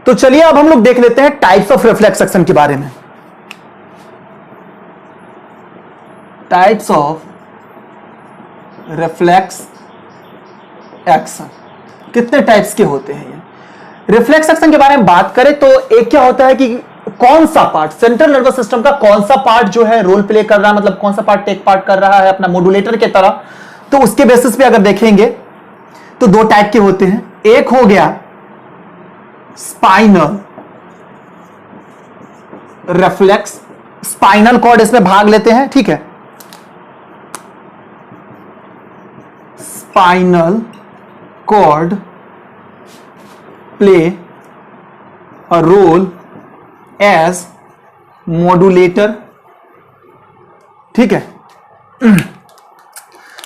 तो चलिए अब हम लोग देख लेते हैं टाइप्स ऑफ रिफ्लेक्स एक्शन के बारे में। टाइप्स ऑफ रिफ्लेक्स एक्शन, कितने टाइप्स के होते हैं ये। रिफ्लेक्स एक्शन के बारे में बात करें तो एक क्या होता है कि कौन सा पार्ट, सेंट्रल नर्वस सिस्टम का कौन सा पार्ट जो है रोल प्ले कर रहा है, मतलब कौन सा पार्ट टेक पार्ट कर रहा है अपना मॉड्यूलेटर के तरह। तो उसके बेसिस पे अगर देखेंगे तो दो टाइप के होते हैं। एक हो गया स्पाइनल रिफ्लेक्स, स्पाइनल कॉर्ड इसमें भाग लेते हैं, ठीक है। Spinal cord play a role as modulator, ठीक है।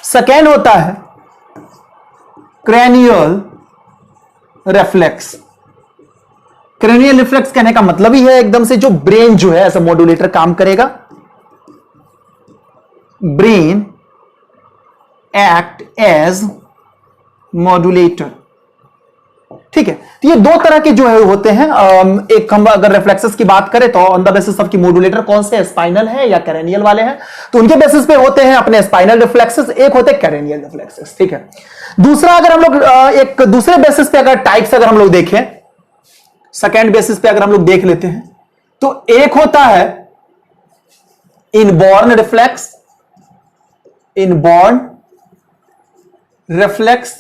सेकेंड होता है क्रेनियल रिफ्लेक्स। क्रेनियल रिफ्लेक्स कहने का मतलब ही है एकदम से जो ब्रेन जो है एज अ मॉड्यूलेटर काम करेगा। ब्रेन एक्ट एज मॉड्यूलेटर, ठीक है। तो ये दो तरह के जो है होते हैं। एक हम अगर रिफ्लेक्सेस की बात करें तो ऑन द बेसिस ऑफ की मॉड्यूलेटर कौन से, स्पाइनल है या कैरेनियल वाले हैं, तो उनके बेसिस पे होते हैं अपने स्पाइनल रिफ्लेक्सेस, एक होते हैं कैरेनियल रिफ्लेक्सेस, ठीक है। दूसरा अगर हम लोग एक दूसरे बेसिस पे अगर टाइप्स अगर हम लोग देखें, सेकेंड बेसिस पे अगर हम लोग देख लेते हैं तो एक होता है inborn reflex. Inborn reflex,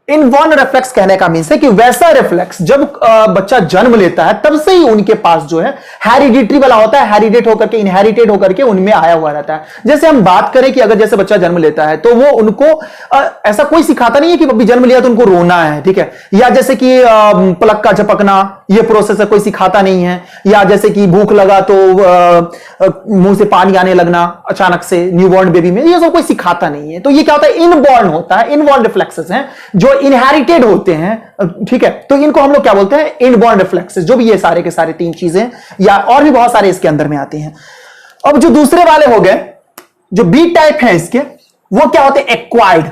inborn reflex कहने का मीन्स है कि वैसा रिफ्लेक्स जब बच्चा जन्म लेता है तब से ही उनके पास जो है हेरिडिटरी वाला होता है, हेरिडेट होकर के, इनहेरिटेड होकर के उनमें आया हुआ रहता है। जैसे हम बात करें कि अगर जैसे बच्चा जन्म लेता है तो वो उनको ऐसा कोई सिखाता नहीं है कि अभी जन्म लिया तो उनको रोना है, ठीक है, या जैसे कि पलक का झपकना, ये प्रोसेस है, कोई सिखाता नहीं है। या जैसे कि भूख लगा तो मुंह से पानी आने लगना अचानक से न्यूबॉर्न बेबी में, ये सब कोई सिखाता नहीं है। तो ये क्या होता है, इनबॉर्न होता है, इनबॉर्न रिफ्लेक्सेस हैं जो इनहेरिटेड होते हैं, ठीक है। तो इनको हम लोग क्या बोलते हैं, इनबॉर्न रिफ्लेक्सेस, जो भी ये सारे के सारे तीन चीजें या और भी बहुत सारे इसके अंदर में आती हैं। अब जो दूसरे वाले हो गए, जो बी टाइप है इसके, वो क्या होते हैं, एक्वायर्ड।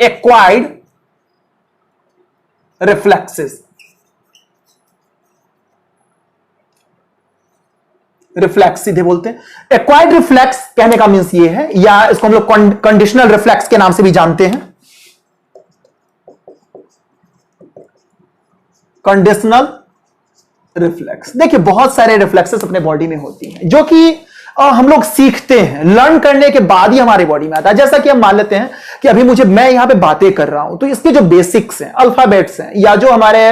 एक्वायर्ड रिफ्लेक्सेस, रिफ्लेक्स सीधे बोलते हैं। एक्वायर्ड रिफ्लेक्स कहने का मीन्स ये है, या इसको हम लोग कंडीशनल रिफ्लेक्स के नाम से भी जानते हैं। कंडीशनल रिफ्लेक्स, देखिए बहुत सारे रिफ्लेक्सेस अपने बॉडी में होती हैं जो कि हम लोग सीखते हैं, लर्न करने के बाद ही हमारे बॉडी में आता है। जैसा कि हम मान लेते हैं कि अभी मैं यहां पे बातें कर रहा हूं, तो इसके जो बेसिक्स हैं, अल्फाबेट्स हैं, या जो हमारे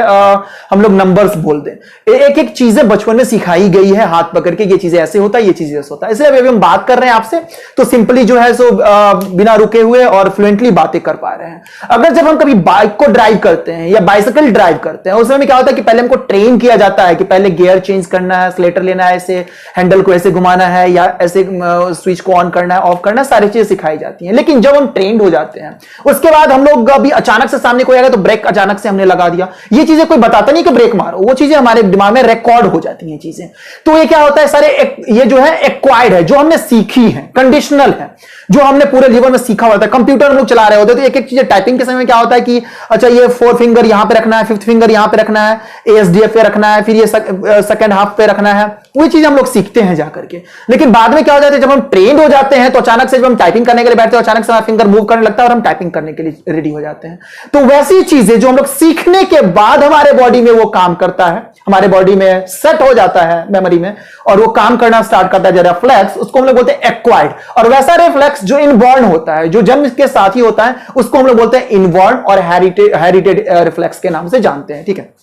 हम लोग नंबर्स बोल दें, एक एक चीजें बचपन में सिखाई गई है हाथ पकड़ के, ये चीजें ऐसे होता है, ये चीजें ऐसे होता है। इसलिए अभी हम बात कर रहे हैं आपसे तो सिंपली जो है सो बिना रुके हुए और फ्लुएंटली बातें कर पा रहे हैं। अगर जब हम कभी बाइक को ड्राइव करते हैं या बाइसिकल ड्राइव करते हैं, उसमें क्या होता है कि पहले हमको ट्रेन किया जाता है कि पहले गियर चेंज करना है, एक्सीलरेटर लेना है, ऐसे हैंडल को ऐसे घुमाना है, या ऐसे स्विच को ऑन करना है, ऑफ करना है, सारी चीजें सिखाई जाती हैं। लेकिन जब हम ट्रेंड हो जाते हैं उसके बाद हम लोग अभी अचानक से सामने कोई आएगा तो ब्रेक अचानक से हमने लगा दिया, ये चीजें कोई बताता नहीं कि ब्रेक मारो, वो चीजें हमारे दिमाग में रिकॉर्ड हो जाती हैं चीजें। तो ये क्या होता है, सारे ये जो है एक्वायर्ड है, जो हमने सीखी है, कंडीशनल है, जो हमने पूरे जीवन में सीखा होता है। कंप्यूटर हम लोग चला रहे होते हैं तो एक एक चीज टाइपिंग के समय में क्या होता है कि अच्छा ये 4 फिंगर यहां पे रखना है, 5th फिंगर यहां पे रखना है, ASDF पे रखना है, फिर ये सेकंड हाफ पे रखना है, वही चीज हम लोग सीखते हैं जाकर के। लेकिन बाद में क्या हो जाता है, जब हम ट्रेंड हो जाते हैं तो अचानक से जब हम टाइपिंग करने के लिए बैठते हैं अचानक से हमारा फिंगर मूव करने लगता है और हम टाइपिंग करने के लिए रेडी हो जाते हैं। तो वैसी चीजें जो हम लोग सीखने के बाद हमारे बॉडी में वो काम करता है, हमारे बॉडी में सेट हो जाता है मेमोरी में, और वो काम करना स्टार्ट करता है जो रिफ्लेक्स, उसको हम लोग बोलते हैं एक्वायर्ड। और वैसा रिफ्लेक्स जो इनबॉर्न होता है, जो जन्म के साथ ही होता है, उसको हम लोग बोलते हैं इनबॉर्न और हेरिटेड रिफ्लेक्स के नाम से जानते हैं, ठीक है।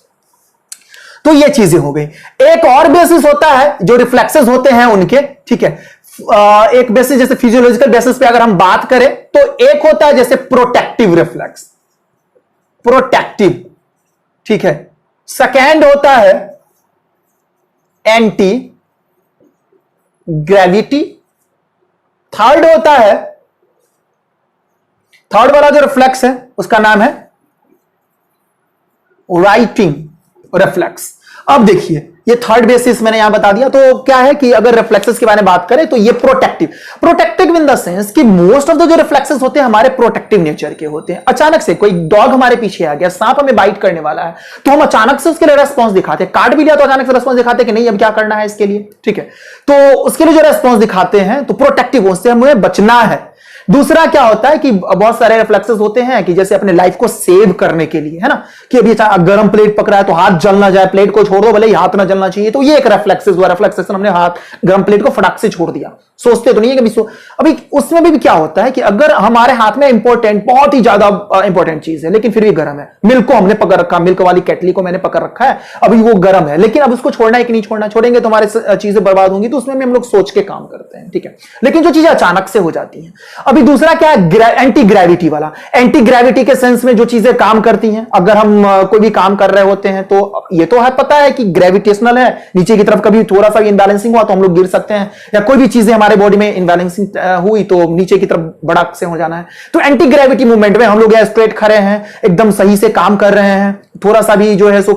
तो ये चीजें हो गई। एक और बेसिस होता है जो रिफ्लेक्सेस होते हैं उनके, ठीक है। एक बेसिस जैसे फिजियोलॉजिकल बेसिस पे अगर हम बात करें तो एक होता है जैसे प्रोटेक्टिव रिफ्लेक्स, प्रोटेक्टिव, ठीक है। सेकेंड होता है एंटी ग्रेविटी। थर्ड होता है, थर्ड वाला जो रिफ्लेक्स है उसका नाम है राइटिंग रिफ्लेक्स। अब देखिए ये थर्ड बेसिस मैंने यहां बता दिया। तो क्या है कि अगर रिफ्लेक्सेस के बारे में बात करें तो ये प्रोटेक्टिव इन द सेंस कि मोस्ट ऑफ द जो रिफ्लेक्सेस होते हैं हमारे प्रोटेक्टिव नेचर के होते हैं। अचानक से कोई डॉग हमारे पीछे आ गया, सांप हमें बाइट करने वाला है, तो हम अचानक से उसके लिए रेस्पॉन्स दिखाते हैं। काट भी लिया तो अचानक से रेस्पॉन्स दिखाते हैं कि नहीं अब क्या करना है इसके लिए, ठीक है। तो उसके लिए जो रेस्पॉन्स दिखाते हैं तो प्रोटेक्टिव, उससे हमें बचना है। दूसरा क्या होता है कि बहुत सारे रिफ्लेक्सेस होते हैं कि जैसे अपने लाइफ को सेव करने के लिए, है ना, कि अभी गर्म प्लेट पकड़ा है तो हाथ जल ना जाए, प्लेट को छोड़ दो भले ही हाथ ना जलना चाहिए, तो ये एक रिफ्लेक्सेस हुआ। रिफ्लेक्सेशन, हमने हाथ गर्म प्लेट को फटाक से छोड़ दिया, सोचते तो नहीं है कभी अभी उसमें भी क्या होता है कि अगर हमारे हाथ में इंपॉर्टेंट, बहुत ही ज्यादा इंपॉर्टेंट चीज है लेकिन फिर भी गर्म है, मिल्क को हमने पकड़ रखा, मिल्क वाली केटली को मैंने पकड़ रखा है, अभी वो गर्म है, लेकिन अब उसको छोड़ना है कि नहीं छोड़ना, छोड़ेंगे तो हमारे चीजें बर्बाद होंगी, तो उसमें हम लोग सोच के काम करते हैं, ठीक है। लेकिन जो चीजें अचानक से हो जाती हैं, अभी दूसरा क्या है, एंटी ग्रेविटी वाला। एंटी ग्रेविटी के सेंस में जो चीजें काम करती हैं, अगर हम कोई भी काम कर रहे होते हैं तो ये तो है पता है कि ग्रेविटेशनल है, नीचे की तरफ कभी थोड़ा सा इनबैलेंसिंग हुआ तो हम लोग गिर सकते हैं, या कोई भी चीजें हमारे बॉडी में इनबैलेंसिंग हुई तो नीचे की तरफ बड़क से हो जाना है। तो एंटी ग्रेविटी मूवमेंट में हम लोग स्ट्रेट खड़े हैं, एकदम सही से काम कर रहे हैं, थोड़ा सा भी जो है सो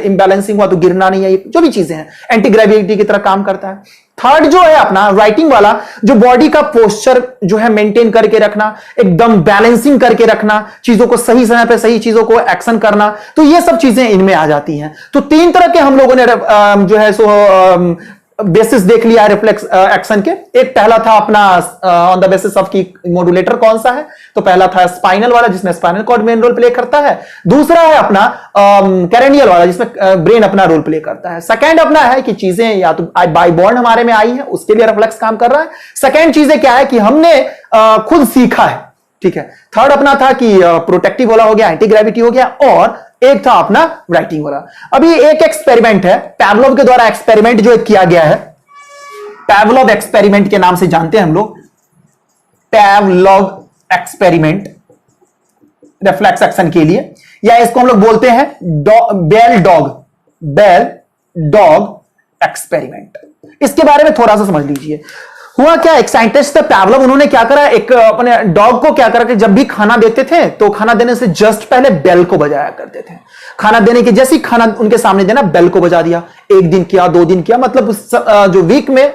इम्बैलेंसिंग हुआ तो गिरना नहीं है, जो भी चीजें हैं एंटी ग्रेविटी की तरह काम करता है। थर्ड जो है अपना राइटिंग वाला, जो बॉडी का पोस्चर जो है मेंटेन करके रखना, एकदम बैलेंसिंग करके रखना, चीजों को सही समय पे सही चीजों को एक्शन करना, तो ये सब चीजें इनमें आ जाती हैं। तो तीन तरह के हम लोगों ने जो है सो बेसिस देख लिया रिफ्लेक्स एक्शन के। एक पहला था अपना ऑन द बेसिस ऑफ की मॉड्यूलेटर कौन सा है, तो पहला था स्पाइनल वाला जिसमें spinal cord main role play करता है। दूसरा है अपना कैरेनियल वाला जिसमें ब्रेन अपना रोल प्ले करता है। सेकंड अपना है कि चीजें या तो बाय बॉर्न हमारे में आई है, उसके लिए रिफ्लेक्स काम कर रहा है। सेकंड चीजें क्या है कि हमने खुद सीखा है, ठीक है। थर्ड अपना था कि प्रोटेक्टिव वाला हो गया, एंटी ग्रेविटी हो गया, और एक था अपना राइटिंग वाला। अभी एक एक्सपेरिमेंट है पैवलोव के द्वारा, एक्सपेरिमेंट जो किया गया है, पैवलोव एक्सपेरिमेंट के नाम से जानते हैं हम लोग, पैवलोव एक्सपेरिमेंट रिफ्लेक्स एक्शन के लिए, या इसको हम लोग बोलते हैं बेल डॉग एक्सपेरिमेंट। इसके बारे में थोड़ा सा समझ लीजिए। हुआ क्या, एक साइंटिस्ट थे पैवलोव, उन्होंने क्या करा, एक अपने डॉग को क्या करा कि जब भी खाना देते थे तो खाना देने से जस्ट पहले बेल को बजाया करते थे। खाना देने के जैसे ही खाना उनके सामने देना, बेल को बजा दिया। एक दिन किया, 2 दिन किया, मतलब जो वीक में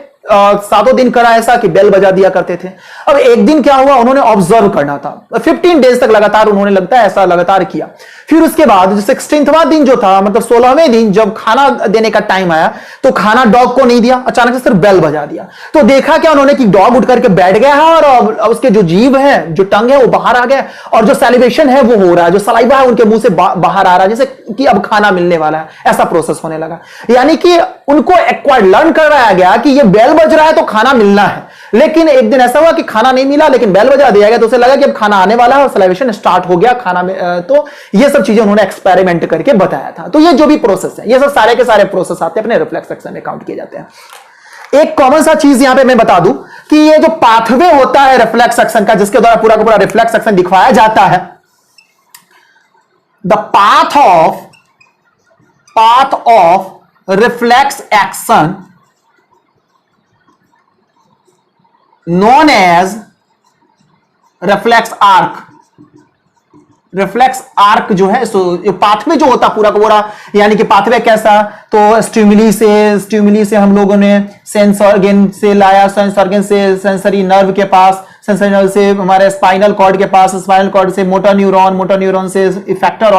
7 दिन करा ऐसा कि बेल बजा दिया करते थे। अब एक दिन क्या हुआ, उन्होंने ऑब्जर्व करना था, 15 डेज तक लगातार उन्होंने लगता है ऐसा लगातार किया। फिर उसके बाद 16वां दिन जो था, मतलब 16वें दिन जब खाना देने का टाइम आया तो खाना डॉग को नहीं दिया, अचानक से सिर्फ बेल बजा दिया। तो देखा क्या उन्होंने कि डॉग उठ करके बैठ गया है और उसके जो जीभ है, जो टंग है वो बाहर आ गया, और जो सैलिवेशन है वो हो रहा है, जो सलाइवा है उनके मुंह से बाहर आ रहा है, जैसे कि अब खाना मिलने वाला है, ऐसा प्रोसेस होने लगा। यानी कि उनको एक्वायर्ड, लर्न करवाया गया कि ये बेल बज रहा है तो खाना मिलना है। लेकिन एक दिन ऐसा हुआ कि खाना नहीं मिला, लेकिन बेल बजा दिया गया, तो उसे लगा कि अब खाना आने वाला है और सलाइवेशन स्टार्ट हो गया खाना में। तो ये सब चीजें उन्होंने एक्सपेरिमेंट करके बताया था। तो ये जो भी प्रोसेस है, ये सब सारे के सारे प्रोसेस आते हैं अपने रिफ्लेक्स एक्शन में काउंट किए जाते हैं। एक कॉमन सा चीज यहां पे मैं बता दूं कि ये जो पाथवे होता है रिफ्लेक्स एक्शन का, जिसके द्वारा पूरा का पूरा रिफ्लेक्स एक्शन दिखवाया जाता है, the path of reflex action known as reflex arc. Reflex arc जो है, सो पाथवे जो होता पूरा का पूरा, यानी कि पाथवे कैसा, तो स्टिमुली से हम लोगों ने सेंस ऑर्गन से लाया, सेंस ऑर्गन से सेंसरी नर्व के पास, सेंसरी नर्व से हमारे स्पाइनल कॉर्ड के पास, स्पाइनल कॉर्ड से मोटर न्यूरॉन से इफेक्टर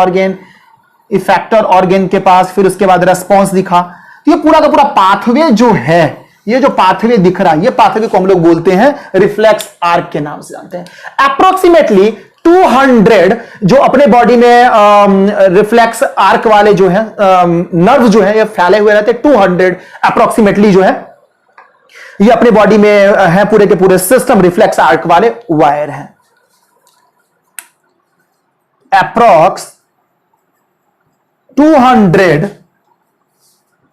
ऑर्गन के पास, फिर उसके बाद रेस्पॉन्स दिखा। तो ये पूरा का पूरा पाथवे जो है, ये जो पाथवे दिख रहा है, ये पाथवे को हम लोग बोलते हैं रिफ्लेक्स आर्क के नाम से जानते हैं। अप्रोक्सीमेटली 200 जो अपने बॉडी में रिफ्लेक्स आर्क वाले जो है नर्व जो है ये फैले हुए रहते हैं। 200 अप्रोक्सीमेटली जो है ये अपने बॉडी में है, पूरे के पूरे सिस्टम रिफ्लेक्स आर्क वाले वायर हैं। Approx 200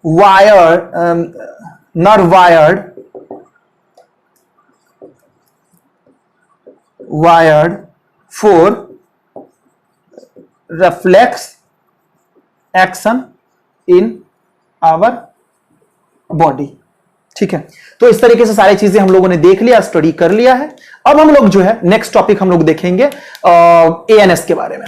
wire nerve wired for reflex action in our body। ठीक है, तो इस तरीके से सारी चीजें हम लोगों ने देख लिया, स्टडी कर लिया है। अब हम लोग जो है नेक्स्ट टॉपिक हम लोग देखेंगे एएनएस के बारे में।